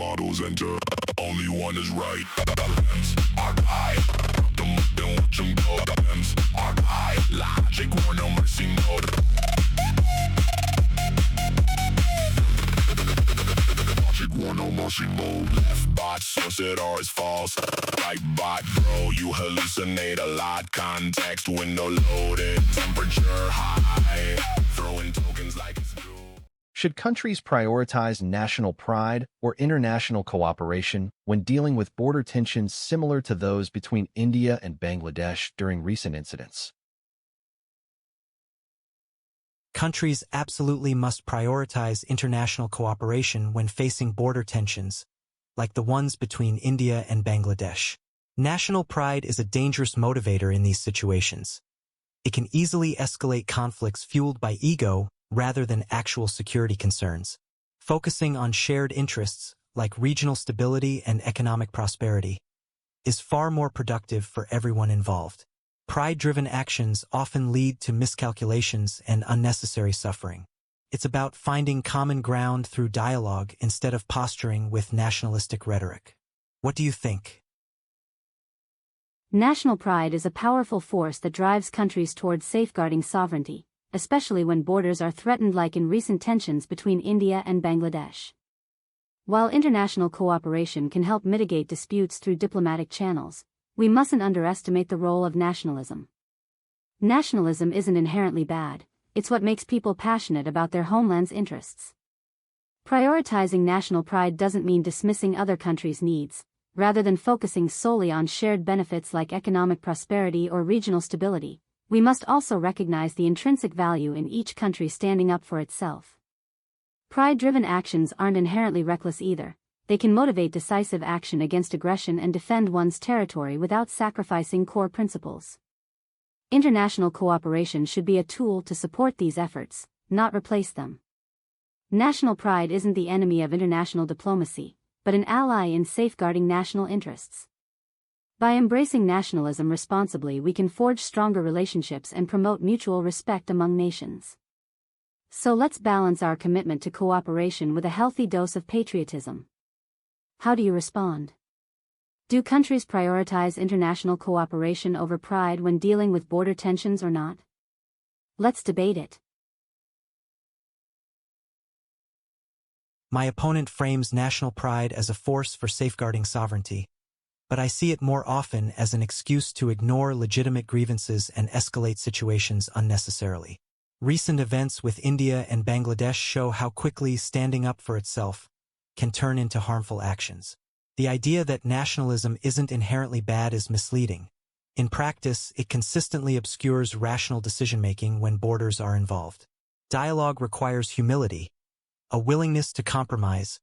models enter. Only one is right. LLMs are high. Don't watch them go. LLMs are high. Logic, war, no mercy, no. Logic, war, no mercy, mode. Left bot, source it or it's false. Right bot, bro, you hallucinate a lot. Context, window loaded. Temperature high. Throwing tokens like it's due. Should countries prioritize national pride or international cooperation when dealing with border tensions similar to those between India and Bangladesh during recent incidents? Countries absolutely must prioritize international cooperation when facing border tensions, like the ones between India and Bangladesh. National pride is a dangerous motivator in these situations. It can easily escalate conflicts fueled by ego rather than actual security concerns. Focusing on shared interests, like regional stability and economic prosperity, is far more productive for everyone involved. Pride-driven actions often lead to miscalculations and unnecessary suffering. It's about finding common ground through dialogue instead of posturing with nationalistic rhetoric. What do you think? National pride is a powerful force that drives countries towards safeguarding sovereignty, especially when borders are threatened, like in recent tensions between India and Bangladesh. While international cooperation can help mitigate disputes through diplomatic channels, we mustn't underestimate the role of nationalism. Nationalism isn't inherently bad, it's what makes people passionate about their homeland's interests. Prioritizing national pride doesn't mean dismissing other countries' needs, rather than focusing solely on shared benefits like economic prosperity or regional stability. We must also recognize the intrinsic value in each country standing up for itself. Pride-driven actions aren't inherently reckless either. They can motivate decisive action against aggression and defend one's territory without sacrificing core principles. International cooperation should be a tool to support these efforts, not replace them. National pride isn't the enemy of international diplomacy, but an ally in safeguarding national interests. By embracing nationalism responsibly, we can forge stronger relationships and promote mutual respect among nations. So let's balance our commitment to cooperation with a healthy dose of patriotism. How do you respond? Do countries prioritize international cooperation over pride when dealing with border tensions or not? Let's debate it. My opponent frames national pride as a force for safeguarding sovereignty, but I see it more often as an excuse to ignore legitimate grievances and escalate situations unnecessarily. Recent events with India and Bangladesh show how quickly standing up for itself can turn into harmful actions. The idea that nationalism isn't inherently bad is misleading. In practice, it consistently obscures rational decision-making when borders are involved. Dialogue requires humility, a willingness to compromise,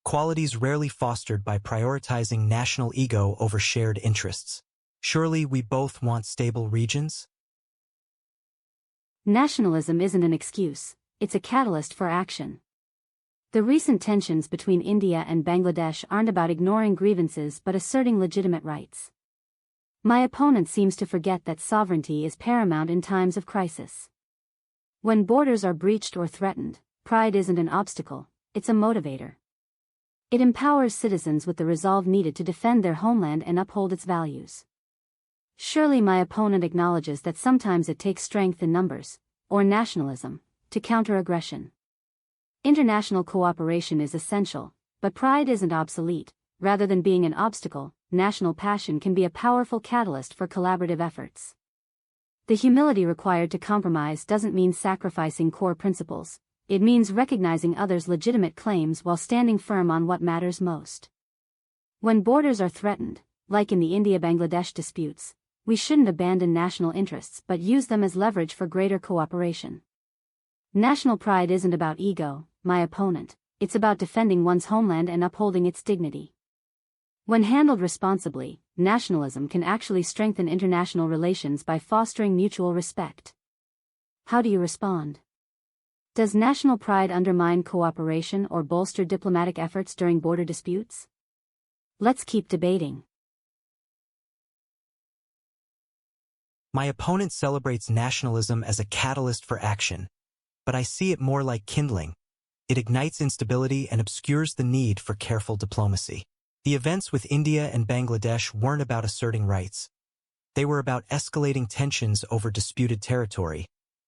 qualities rarely fostered by prioritizing national ego over shared interests. Surely we both want stable regions? Nationalism isn't an excuse, it's a catalyst for action. The recent tensions between India and Bangladesh aren't about ignoring grievances but asserting legitimate rights. My opponent seems to forget that sovereignty is paramount in times of crisis. When borders are breached or threatened, pride isn't an obstacle, it's a motivator. It empowers citizens with the resolve needed to defend their homeland and uphold its values. Surely my opponent acknowledges that sometimes it takes strength in numbers, or nationalism, to counter aggression. International cooperation is essential, but pride isn't obsolete. Rather than being an obstacle, national passion can be a powerful catalyst for collaborative efforts. The humility required to compromise doesn't mean sacrificing core principles. It means recognizing others' legitimate claims while standing firm on what matters most. When borders are threatened, like in the India-Bangladesh disputes, we shouldn't abandon national interests but use them as leverage for greater cooperation. National pride isn't about ego, my opponent, it's about defending one's homeland and upholding its dignity. When handled responsibly, nationalism can actually strengthen international relations by fostering mutual respect. How do you respond? Does national pride undermine cooperation or bolster diplomatic efforts during border disputes? Let's keep debating. My opponent celebrates nationalism as a catalyst for action, but I see it more like kindling, It ignites instability and obscures the need for careful diplomacy. The events with India and Bangladesh weren't about asserting rights. They were about escalating tensions over disputed territory,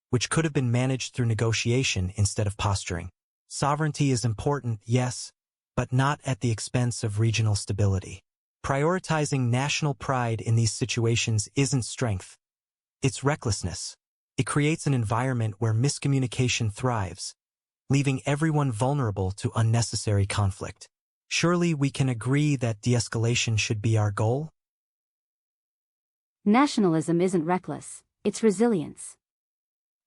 which could have been managed through negotiation instead of posturing. Sovereignty is important, yes, but not at the expense of regional stability. Prioritizing national pride in these situations isn't strength. It's recklessness. It creates an environment where miscommunication thrives, leaving everyone vulnerable to unnecessary conflict. Surely we can agree that de-escalation should be our goal? Nationalism isn't reckless, it's resilience.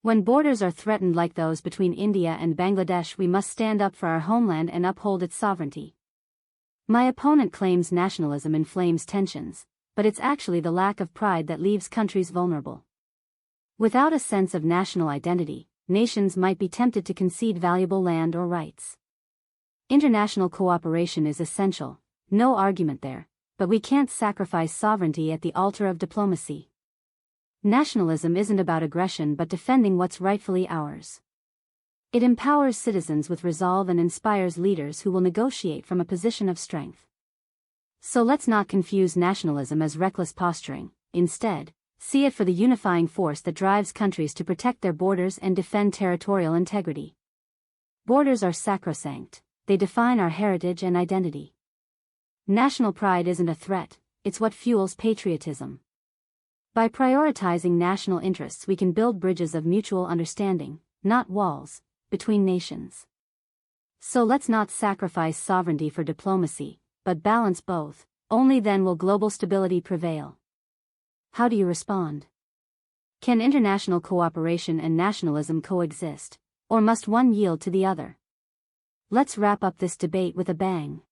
When borders are threatened like those between India and Bangladesh, we must stand up for our homeland and uphold its sovereignty. My opponent claims nationalism inflames tensions, but it's actually the lack of pride that leaves countries vulnerable. Without a sense of national identity, nations might be tempted to concede valuable land or rights. International cooperation is essential, no argument there, but we can't sacrifice sovereignty at the altar of diplomacy. Nationalism isn't about aggression but defending what's rightfully ours. It empowers citizens with resolve and inspires leaders who will negotiate from a position of strength. So let's not confuse nationalism as reckless posturing. Instead, see it for the unifying force that drives countries to protect their borders and defend territorial integrity. Borders are sacrosanct. They define our heritage and identity. National pride isn't a threat, it's what fuels patriotism. By prioritizing national interests, we can build bridges of mutual understanding, not walls, between nations. So let's not sacrifice sovereignty for diplomacy, but balance both. Only then will global stability prevail. How do you respond? Can international cooperation and nationalism coexist, or must one yield to the other? Let's wrap up this debate with a bang.